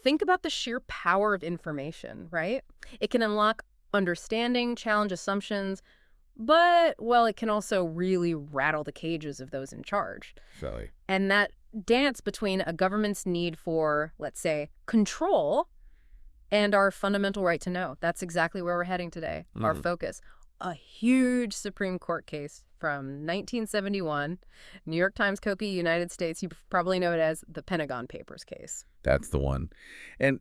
think about the sheer power of information, right? It can unlock understanding, challenge assumptions, but, well, it can also really rattle the cages of those in charge. Sally. And that dance between a government's need for, let's say, control and our fundamental right to know. That's exactly where we're heading today, our focus. A huge Supreme Court case from 1971, New York Times copy, United States. You probably know it as the Pentagon Papers case. That's the one. And,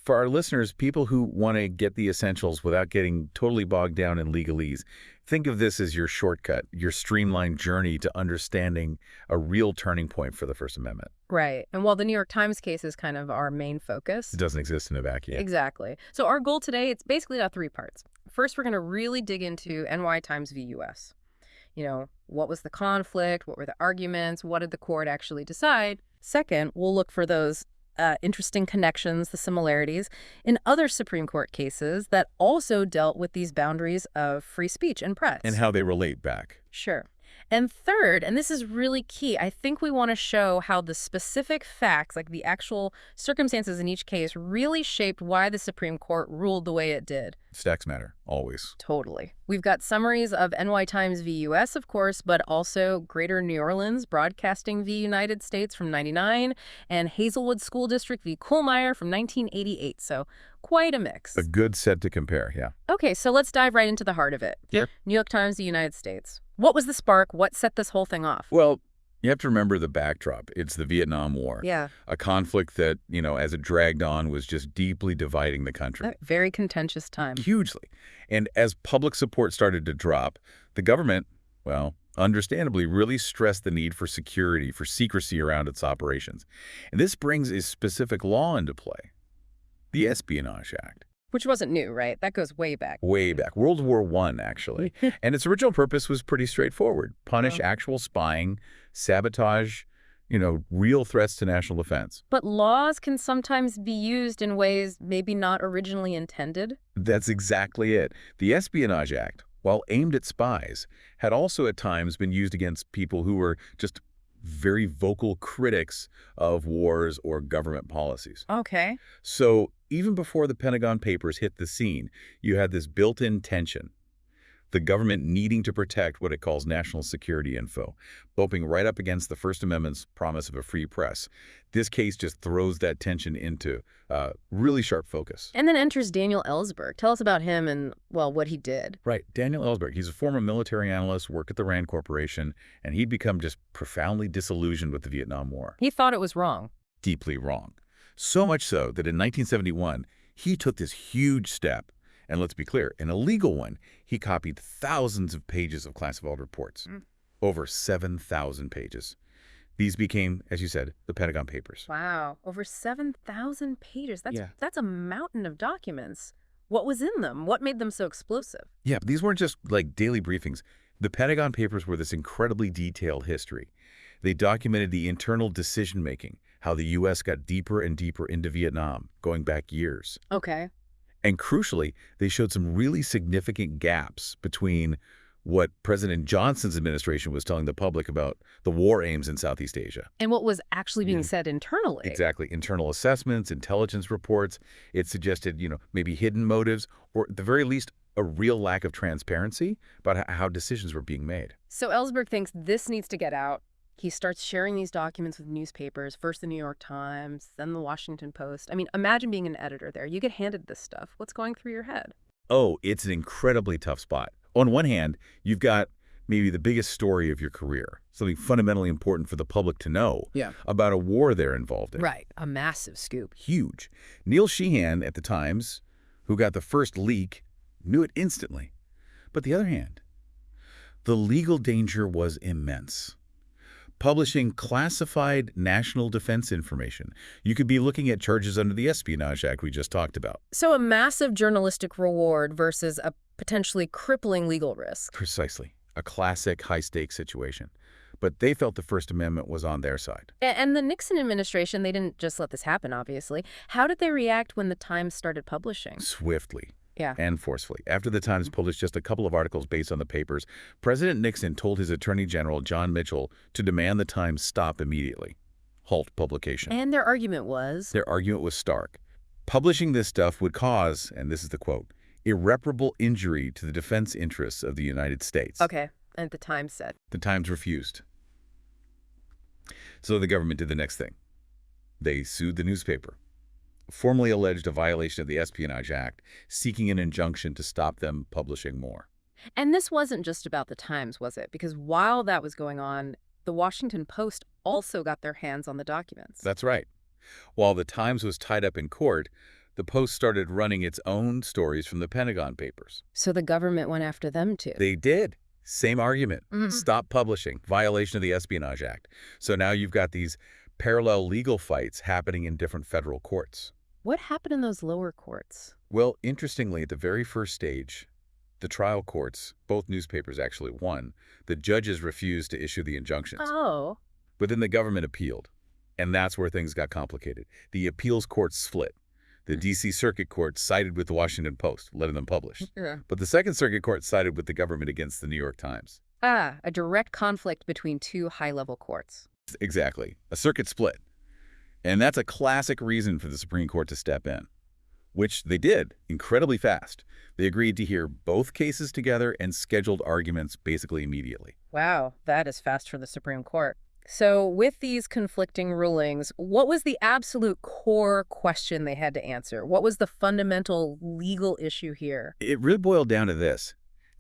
for our listeners, people who want to get the essentials without getting totally bogged down in legalese, think of this as your shortcut, your streamlined journey to understanding a real turning point for the First Amendment. Right. And while the New York Times case is kind of our main focus. It doesn't exist in a vacuum. Exactly. So our goal today, it's basically got three parts. First, we're going to really dig into NY Times v. U.S. What was the conflict? What were the arguments? What did the court actually decide? Second, we'll look for those interesting connections, the similarities, in other Supreme Court cases that also dealt with these boundaries of free speech and press. And how they relate back. Sure. And third, and this is really key, I think we want to show how the specific facts, like the actual circumstances in each case, really shaped why the Supreme Court ruled the way it did. Facts matter, always. Totally. We've got summaries of NY Times v. U.S., of course, but also Greater New Orleans Broadcasting v. United States from '99 and Hazelwood School District v. Kohlmeyer from 1988. So quite a mix. A good set to compare, yeah. Okay, so let's dive right into the heart of it. Yeah. New York Times v. United States. What was the spark? What set this whole thing off? Well, you have to remember the backdrop. It's the Vietnam War. Yeah. A conflict that, as it dragged on, was just deeply dividing the country. A very contentious time. Hugely. And as public support started to drop, the government, understandably, really stressed the need for security, for secrecy around its operations. And this brings a specific law into play, the Espionage Act. Which wasn't new, right? That goes way back. Way back. World War I, actually. And its original purpose was pretty straightforward. Punish actual spying, sabotage, real threats to national defense. But laws can sometimes be used in ways maybe not originally intended. That's exactly it. The Espionage Act, while aimed at spies, had also at times been used against people who were just very vocal critics of wars or government policies. Okay. So even before the Pentagon Papers hit the scene, you had this built-in tension. The government needing to protect what it calls national security info, bumping right up against the First Amendment's promise of a free press. This case just throws that tension into really sharp focus. And then enters Daniel Ellsberg. Tell us about him and, what he did. Right. Daniel Ellsberg, he's a former military analyst, worked at the Rand Corporation, and he'd become just profoundly disillusioned with the Vietnam War. He thought it was wrong. Deeply wrong. So much so that in 1971, he took this huge step. And let's be clear, an illegal one. He copied thousands of pages of classified reports, over 7,000 pages. These became, as you said, the Pentagon Papers. Wow, over 7,000 pages. That's a mountain of documents. What was in them? What made them so explosive? Yeah, but these weren't just like daily briefings. The Pentagon Papers were this incredibly detailed history. They documented the internal decision-making, how the U.S. got deeper and deeper into Vietnam, going back years. Okay. And crucially, they showed some really significant gaps between what President Johnson's administration was telling the public about the war aims in Southeast Asia. And what was actually being said internally. Exactly. Internal assessments, intelligence reports. It suggested, maybe hidden motives, or at the very least, a real lack of transparency about how decisions were being made. So Ellsberg thinks this needs to get out. He starts sharing these documents with newspapers, first the New York Times, then the Washington Post. I mean, imagine being an editor there. You get handed this stuff. What's going through your head? Oh, it's an incredibly tough spot. On one hand, you've got maybe the biggest story of your career, something fundamentally important for the public to know about a war they're involved in. Right, a massive scoop. Huge. Neil Sheehan at the Times, who got the first leak, knew it instantly. But the other hand, the legal danger was immense. Publishing classified national defense information. You could be looking at charges under the Espionage Act we just talked about. So a massive journalistic reward versus a potentially crippling legal risk. Precisely. A classic high-stakes situation. But they felt the First Amendment was on their side. And the Nixon administration, they didn't just let this happen, obviously. How did they react when the Times started publishing? Swiftly. Yeah. And forcefully. After the Times published just a couple of articles based on the papers, President Nixon told his Attorney General, John Mitchell, to demand the Times stop immediately. halt publication. And their argument was? Their argument was stark. Publishing this stuff would cause, and this is the quote, irreparable injury to the defense interests of the United States. Okay, and the Times said? The Times refused. So the government did the next thing. They sued the newspaper, formally alleged a violation of the Espionage Act, seeking an injunction to stop them publishing more. And this wasn't just about the Times, was it? Because while that was going on, the Washington Post also got their hands on the documents. That's right. While the Times was tied up in court, the Post started running its own stories from the Pentagon Papers. So the government went after them too? They did. Same argument. Stop publishing. Violation of the Espionage Act. So now you've got these parallel legal fights happening in different federal courts. What happened in those lower courts? Well, interestingly, at the very first stage, the trial courts, both newspapers actually won. The judges refused to issue the injunctions. Oh. But then the government appealed, and that's where things got complicated. The appeals court split. The D.C. Circuit Court sided with the Washington Post, letting them publish. Yeah. But the Second Circuit Court sided with the government against the New York Times. Ah, a direct conflict between two high-level courts. Exactly. A circuit split. And that's a classic reason for the Supreme Court to step in, which they did incredibly fast. They agreed to hear both cases together and scheduled arguments basically immediately. Wow, that is fast for the Supreme Court. So with these conflicting rulings, what was the absolute core question they had to answer? What was the fundamental legal issue here? It really boiled down to this.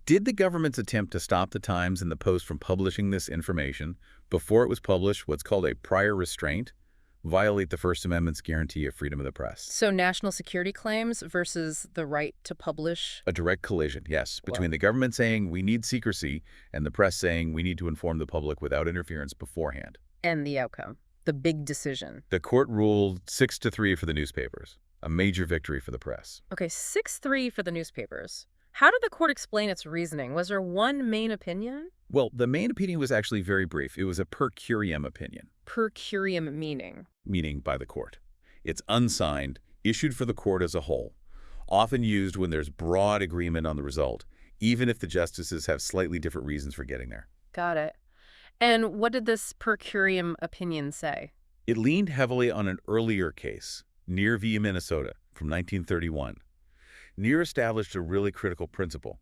Did the government's attempt to stop the Times and the Post from publishing this information before it was published, what's called a prior restraint, violate the First Amendment's guarantee of freedom of the press? So national security claims versus the right to publish? A direct collision, yes, between the government saying we need secrecy and the press saying we need to inform the public without interference beforehand. And the outcome, the big decision. The court ruled 6-3 for the newspapers, a major victory for the press. Okay, 6-3 for the newspapers. How did the court explain its reasoning? Was there one main opinion? Well, the main opinion was actually very brief. It was a per curiam opinion. Per curiam meaning? Meaning by the court. It's unsigned, issued for the court as a whole, often used when there's broad agreement on the result, even if the justices have slightly different reasons for getting there. Got it. And what did this per curiam opinion say? It leaned heavily on an earlier case, Neer v. Minnesota, from 1931. Neer established a really critical principle.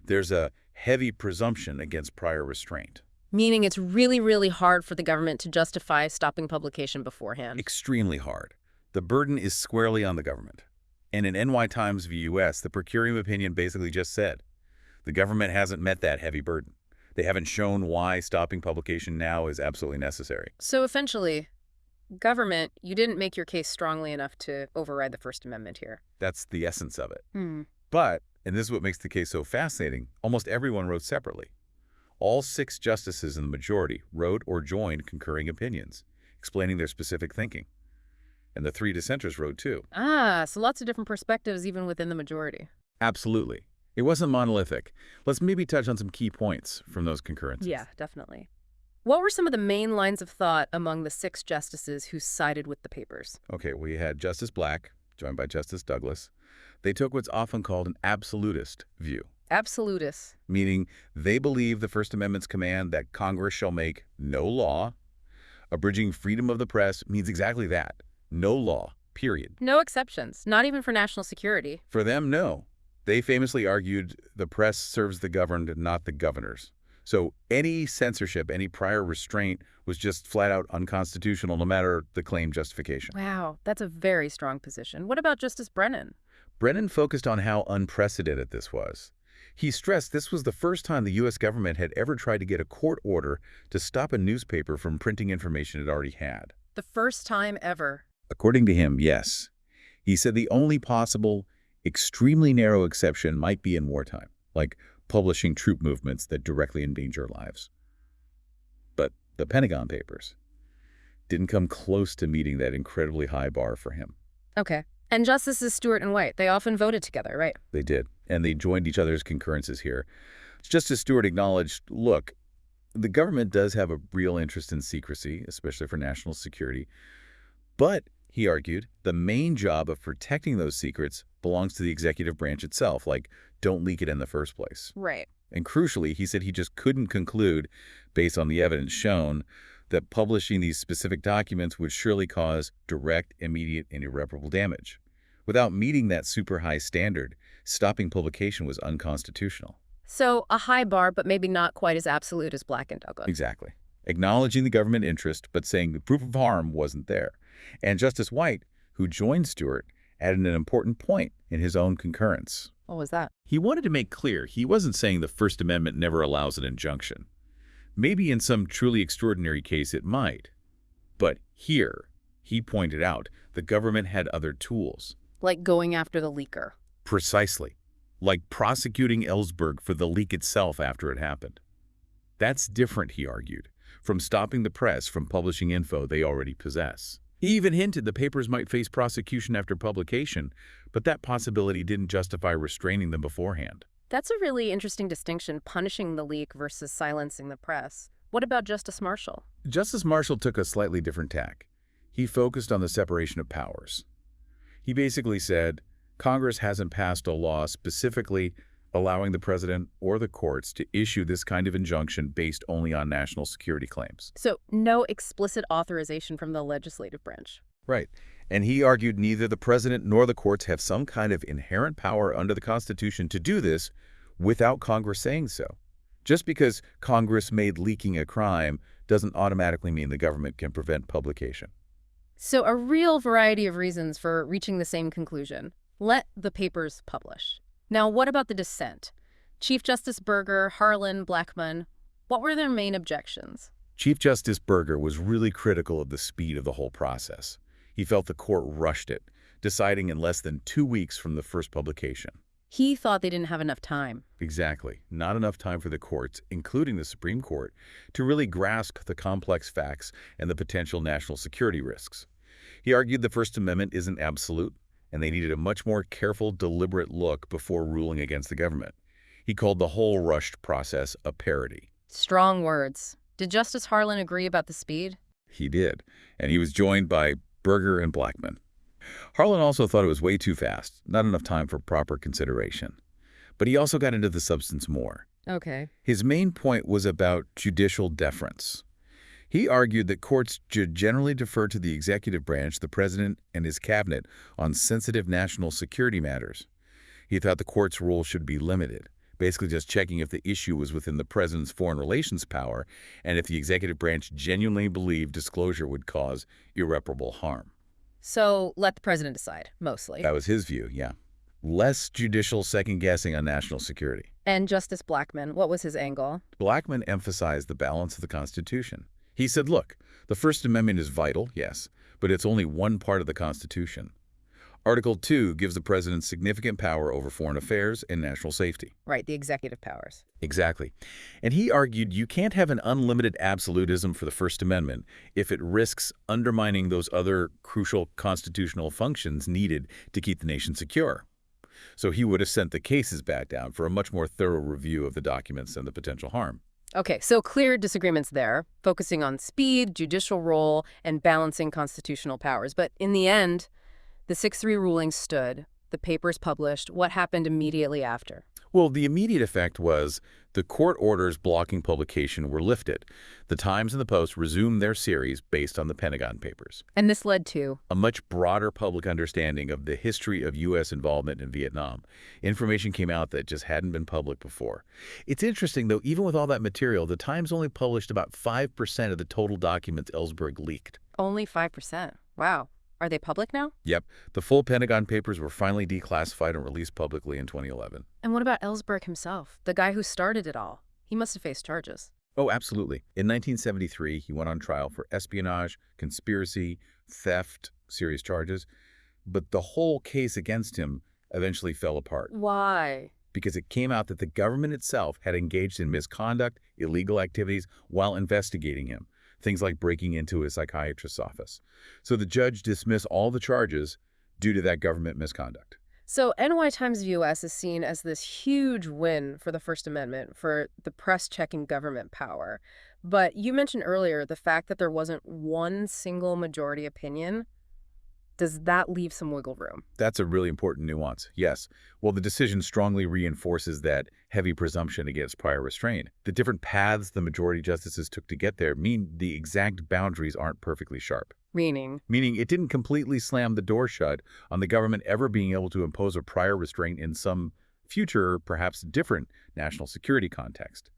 There's a heavy presumption against prior restraint. Meaning it's really, really hard for the government to justify stopping publication beforehand. Extremely hard. The burden is squarely on the government. And in NY Times v. U.S., the per curiam opinion basically just said, the government hasn't met that heavy burden. They haven't shown why stopping publication now is absolutely necessary. So essentially, government, you didn't make your case strongly enough to override the First Amendment here. That's the essence of it. But, and this is what makes the case so fascinating, almost everyone wrote separately. All 6 justices in the majority wrote or joined concurring opinions, explaining their specific thinking. And the 3 dissenters wrote too. Ah, so lots of different perspectives even within the majority. Absolutely. It wasn't monolithic. Let's maybe touch on some key points from those concurrences. Yeah, definitely. What were some of the main lines of thought among the 6 justices who sided with the papers? Okay, we had Justice Black, joined by Justice Douglas. They took what's often called an absolutist view. Absolutist. Meaning they believe the First Amendment's command that Congress shall make no law. Abridging freedom of the press means exactly that. No law, period. No exceptions, not even for national security. For them, no. They famously argued the press serves the governed, not the governors. So any censorship, any prior restraint was just flat out unconstitutional, no matter the claimed justification. Wow, that's a very strong position. What about Justice Brennan? Brennan focused on how unprecedented this was. He stressed this was the first time the U.S. government had ever tried to get a court order to stop a newspaper from printing information it already had. The first time ever. According to him, yes. He said the only possible, extremely narrow exception might be in wartime, like publishing troop movements that directly endanger lives. But the Pentagon Papers didn't come close to meeting that incredibly high bar for him. Okay. And Justices Stewart and White, they often voted together, right? They did, and they joined each other's concurrences here. Justice Stewart acknowledged, look, the government does have a real interest in secrecy, especially for national security. But, he argued, the main job of protecting those secrets belongs to the executive branch itself, like, don't leak it in the first place. Right. And crucially, he said he just couldn't conclude, based on the evidence shown, that publishing these specific documents would surely cause direct, immediate, and irreparable damage. Without meeting that super high standard, stopping publication was unconstitutional. So a high bar, but maybe not quite as absolute as Black and Douglas. Exactly. Acknowledging the government interest, but saying the proof of harm wasn't there. And Justice White, who joined Stewart, added an important point in his own concurrence. What was that? He wanted to make clear he wasn't saying the First Amendment never allows an injunction. Maybe in some truly extraordinary case it might. But here, he pointed out, the government had other tools. Like going after the leaker. Precisely. Like prosecuting Ellsberg for the leak itself after it happened. That's different, he argued, from stopping the press from publishing info they already possess. He even hinted the papers might face prosecution after publication, but that possibility didn't justify restraining them beforehand. That's a really interesting distinction, punishing the leak versus silencing the press. What about Justice Marshall? Justice Marshall took a slightly different tack. He focused on the separation of powers. He basically said, Congress hasn't passed a law specifically allowing the president or the courts to issue this kind of injunction based only on national security claims. So no explicit authorization from the legislative branch. Right. And he argued neither the president nor the courts have some kind of inherent power under the Constitution to do this without Congress saying so. Just because Congress made leaking a crime doesn't automatically mean the government can prevent publication. So a real variety of reasons for reaching the same conclusion. Let the papers publish. Now, what about the dissent? Chief Justice Burger, Harlan, Blackmun, what were their main objections? Chief Justice Burger was really critical of the speed of the whole process. He felt the court rushed it, deciding in less than 2 weeks from the first publication. He thought they didn't have enough time. Exactly. Not enough time for the courts, including the Supreme Court, to really grasp the complex facts and the potential national security risks. He argued the First Amendment isn't absolute, and they needed a much more careful, deliberate look before ruling against the government. He called the whole rushed process a parody. Strong words. Did Justice Harlan agree about the speed? He did, and he was joined by Burger and Blackmun. Harlan also thought it was way too fast, not enough time for proper consideration. But he also got into the substance more. Okay. His main point was about judicial deference. He argued that courts should generally defer to the executive branch, the president, and his cabinet on sensitive national security matters. He thought the court's role should be limited, basically just checking if the issue was within the president's foreign relations power and if the executive branch genuinely believed disclosure would cause irreparable harm. So let the president decide, mostly. That was his view, yeah. Less judicial second-guessing on national security. And Justice Blackmun, what was his angle? Blackmun emphasized the balance of the Constitution. He said, look, the First Amendment is vital, yes, but it's only one part of the Constitution. Article 2 gives the president significant power over foreign affairs and national safety. Right, the executive powers. Exactly. And he argued you can't have an unlimited absolutism for the First Amendment if it risks undermining those other crucial constitutional functions needed to keep the nation secure. So he would have sent the cases back down for a much more thorough review of the documents and the potential harm. Okay, so clear disagreements there, focusing on speed, judicial role, and balancing constitutional powers. But in the end, the 6-3 ruling stood, the papers published. What happened immediately after? Well, the immediate effect was the court orders blocking publication were lifted. The Times and the Post resumed their series based on the Pentagon Papers. And this led to? A much broader public understanding of the history of U.S. involvement in Vietnam. Information came out that just hadn't been public before. It's interesting, though, even with all that material, the Times only published about 5% of the total documents Ellsberg leaked. Only 5%. Wow. Are they public now? Yep. The full Pentagon Papers were finally declassified and released publicly in 2011. And what about Ellsberg himself, the guy who started it all? He must have faced charges. Oh, absolutely. In 1973, he went on trial for espionage, conspiracy, theft, serious charges. But the whole case against him eventually fell apart. Why? Because it came out that the government itself had engaged in misconduct, illegal activities, while investigating him. Things like breaking into a psychiatrist's office. So the judge dismissed all the charges due to that government misconduct. So NY Times US is seen as this huge win for the First Amendment, for the press checking government power. But you mentioned earlier the fact that there wasn't one single majority opinion. Does that leave some wiggle room? That's a really important nuance, yes. Well, the decision strongly reinforces that heavy presumption against prior restraint. The different paths the majority justices took to get there mean the exact boundaries aren't perfectly sharp. Meaning? Meaning it didn't completely slam the door shut on the government ever being able to impose a prior restraint in some future, perhaps different, national security context.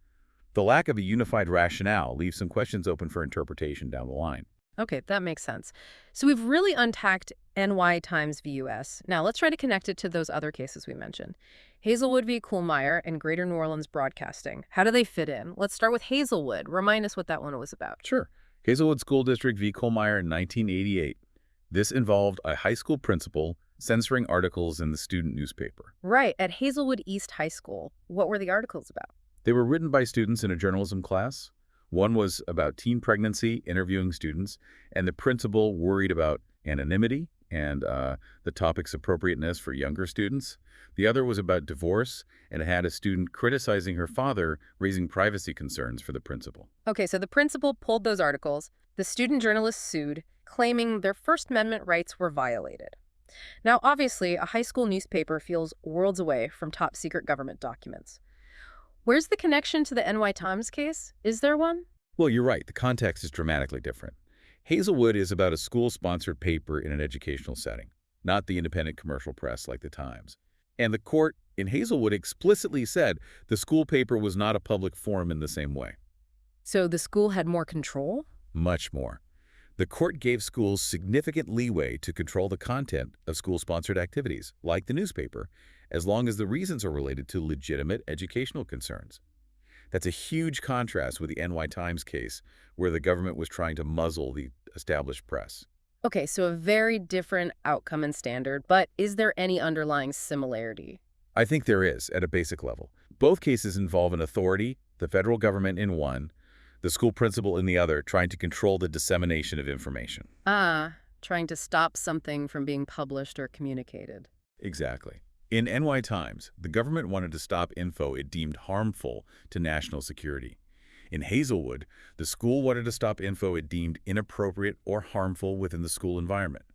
The lack of a unified rationale leaves some questions open for interpretation down the line. Okay, that makes sense. So we've really unpacked NY times v. US. Now let's try to connect it to those other cases we mentioned. Hazelwood v. Kuhlmeyer and Greater New Orleans Broadcasting. How do they fit in? Let's start with Hazelwood. Remind us what that one was about. Sure. Hazelwood School District v. Kuhlmeyer in 1988. This involved a high school principal censoring articles in the student newspaper. Right, at Hazelwood East High School. What were the articles about? They were written by students in a journalism class. One was about teen pregnancy, interviewing students, and the principal worried about anonymity and the topic's appropriateness for younger students. The other was about divorce, and it had a student criticizing her father, raising privacy concerns for the principal. Okay, so the principal pulled those articles. The student journalists sued, claiming their First Amendment rights were violated. Now, obviously, a high school newspaper feels worlds away from top-secret government documents. Where's the connection to the NY Times case? Is there one? Well, you're right. The context is dramatically different. Hazelwood is about a school-sponsored paper in an educational setting, not the independent commercial press like the Times. And the court in Hazelwood explicitly said the school paper was not a public forum in the same way. So the school had more control? Much more. The court gave schools significant leeway to control the content of school-sponsored activities, like the newspaper, as long as the reasons are related to legitimate educational concerns. That's a huge contrast with the NY Times case, where the government was trying to muzzle the established press. Okay, so a very different outcome and standard, but is there any underlying similarity? I think there is, at a basic level. Both cases involve an authority, the federal government in one, the school principal in the other, trying to control the dissemination of information. Trying to stop something from being published or communicated. Exactly. In NY Times, the government wanted to stop info it deemed harmful to national security. In Hazelwood, the school wanted to stop info it deemed inappropriate or harmful within the school environment.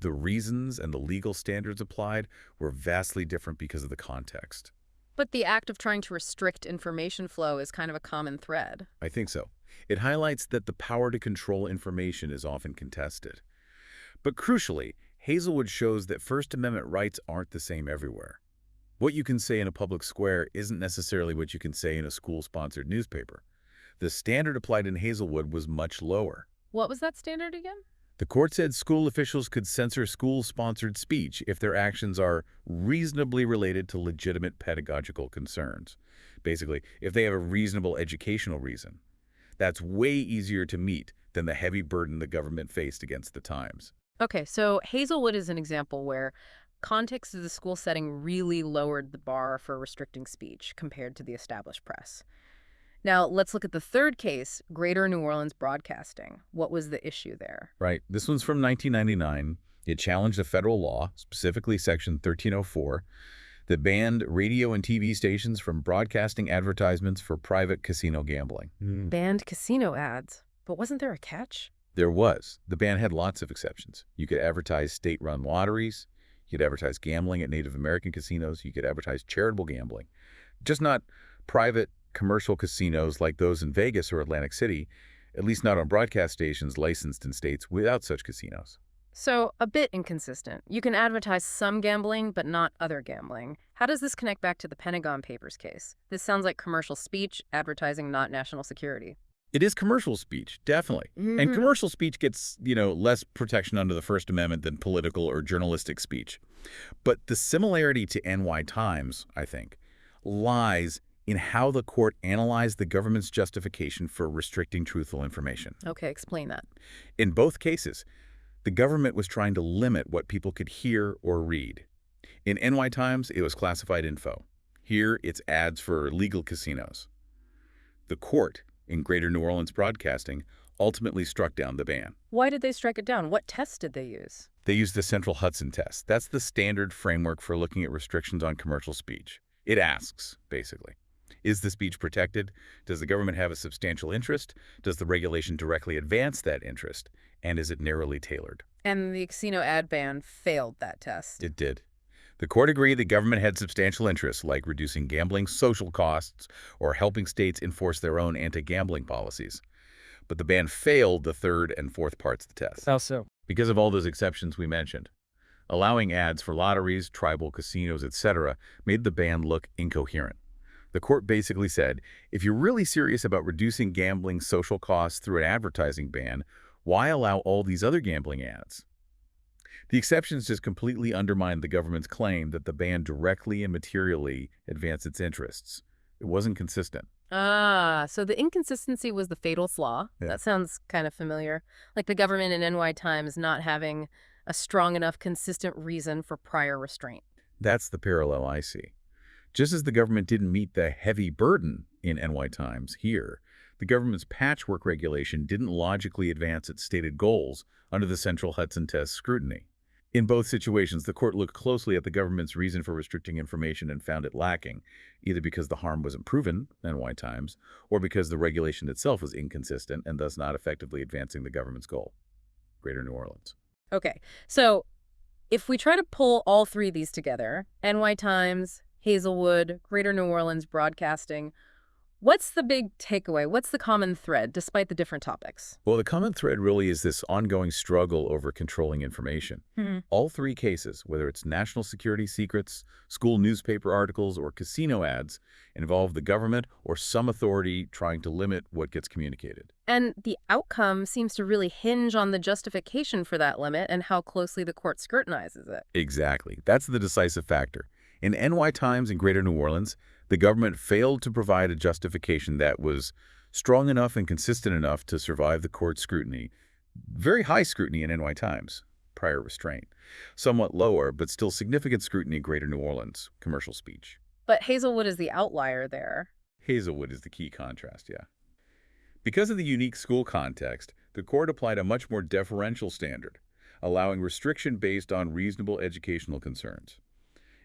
The reasons and the legal standards applied were vastly different because of the context. But the act of trying to restrict information flow is kind of a common thread. I think so. It highlights that the power to control information is often contested. But crucially, Hazelwood shows that First Amendment rights aren't the same everywhere. What you can say in a public square isn't necessarily what you can say in a school-sponsored newspaper. The standard applied in Hazelwood was much lower. What was that standard again? The court said school officials could censor school-sponsored speech if their actions are reasonably related to legitimate pedagogical concerns. Basically, if they have a reasonable educational reason. That's way easier to meet than the heavy burden the government faced against the Times. Okay, so Hazelwood is an example where context of the school setting really lowered the bar for restricting speech compared to the established press. Now, let's look at the third case, Greater New Orleans Broadcasting. What was the issue there? Right. This one's from 1999. It challenged a federal law, specifically Section 1304, that banned radio and TV stations from broadcasting advertisements for private casino gambling. Banned casino ads. But wasn't there a catch? There was. The ban had lots of exceptions. You could advertise state-run lotteries. You could advertise gambling at Native American casinos. You could advertise charitable gambling. Just not private commercial casinos like those in Vegas or Atlantic City, at least not on broadcast stations licensed in states without such casinos. So, a bit inconsistent. You can advertise some gambling, but not other gambling. How does this connect back to the Pentagon Papers case? This sounds like commercial speech, advertising, not national security. It is commercial speech, definitely. And commercial speech gets, less protection under the First Amendment than political or journalistic speech. But the similarity to NY Times, I think, lies in how the court analyzed the government's justification for restricting truthful information. Okay, explain that. In both cases, the government was trying to limit what people could hear or read. In NY Times, it was classified info. Here, it's ads for legal casinos. The court, in Greater New Orleans Broadcasting, ultimately struck down the ban. Why did they strike it down? What test did they use? They used the Central Hudson test. That's the standard framework for looking at restrictions on commercial speech. It asks, basically, Is the speech protected? Does the government have a substantial interest? Does the regulation directly advance that interest? And is it narrowly tailored? And the casino ad ban failed that test. It did. The court agreed the government had substantial interests, like reducing gambling social costs or helping states enforce their own anti-gambling policies. But the ban failed the third and fourth parts of the test. How so? Because of all those exceptions we mentioned. Allowing ads for lotteries, tribal casinos, etc. made the ban look incoherent. The court basically said, if you're really serious about reducing gambling social costs through an advertising ban, why allow all these other gambling ads? The exceptions just completely undermined the government's claim that the ban directly and materially advanced its interests. It wasn't consistent. So the inconsistency was the fatal flaw. Yeah. That sounds kind of familiar. Like the government in NY Times not having a strong enough, consistent reason for prior restraint. That's the parallel I see. Just as the government didn't meet the heavy burden in NY Times here, the government's patchwork regulation didn't logically advance its stated goals under the central Hudson test scrutiny. In both situations, the court looked closely at the government's reason for restricting information and found it lacking, either because the harm wasn't proven, NY Times, or because the regulation itself was inconsistent and thus not effectively advancing the government's goal. Greater New Orleans. Okay, so if we try to pull all three of these together, NY Times, Hazelwood, Greater New Orleans Broadcasting, what's the big takeaway? What's the common thread, despite the different topics? Well, the common thread really is this ongoing struggle over controlling information. All three cases, whether it's national security secrets, school newspaper articles, or casino ads, involve the government or some authority trying to limit what gets communicated. And the outcome seems to really hinge on the justification for that limit and how closely the court scrutinizes it. Exactly. That's the decisive factor. In NY Times and Greater New Orleans, the government failed to provide a justification that was strong enough and consistent enough to survive the court scrutiny. Very high scrutiny in NY Times, prior restraint. Somewhat lower, but still significant scrutiny in Greater New Orleans, commercial speech. But Hazelwood is the outlier there. Hazelwood is the key contrast, yeah. Because of the unique school context, the court applied a much more deferential standard, allowing restriction based on reasonable educational concerns.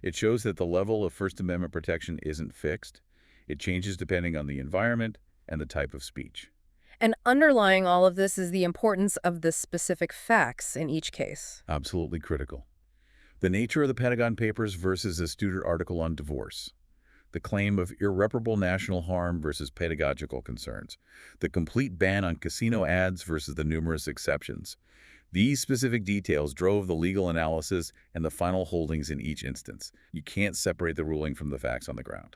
It shows that the level of First Amendment protection isn't fixed. It changes depending on the environment and the type of speech. And underlying all of this is the importance of the specific facts in each case. Absolutely critical. The nature of the Pentagon Papers versus a student article on divorce. The claim of irreparable national harm versus pedagogical concerns. The complete ban on casino ads versus the numerous exceptions. These specific details drove the legal analysis and the final holdings in each instance. You can't separate the ruling from the facts on the ground.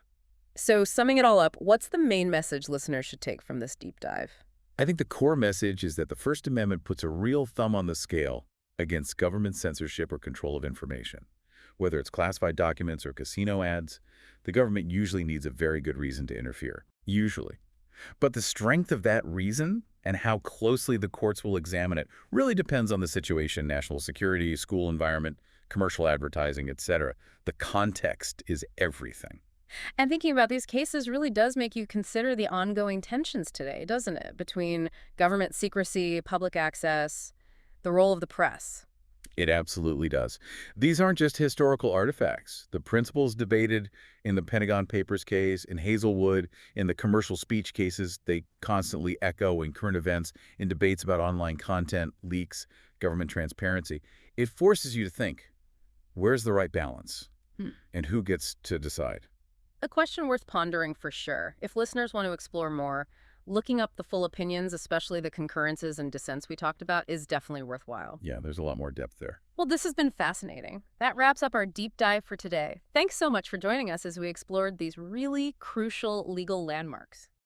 So summing it all up, what's the main message listeners should take from this deep dive? I think the core message is that the First Amendment puts a real thumb on the scale against government censorship or control of information. Whether it's classified documents or casino ads, the government usually needs a very good reason to interfere. Usually. But the strength of that reason and how closely the courts will examine it really depends on the situation, national security, school environment, commercial advertising, etc. The context is everything. And thinking about these cases really does make you consider the ongoing tensions today, doesn't it? Between government secrecy, public access, the role of the press. It absolutely does. These aren't just historical artifacts. The principles debated in the Pentagon Papers case, in Hazelwood, in the commercial speech cases, they constantly echo in current events, in debates about online content, leaks, government transparency. It forces you to think, where's the right balance? And who gets to decide? A question worth pondering for sure. If listeners want to explore more, looking up the full opinions, especially the concurrences and dissents we talked about, is definitely worthwhile. Yeah, there's a lot more depth there. Well, this has been fascinating. That wraps up our deep dive for today. Thanks so much for joining us as we explored these really crucial legal landmarks.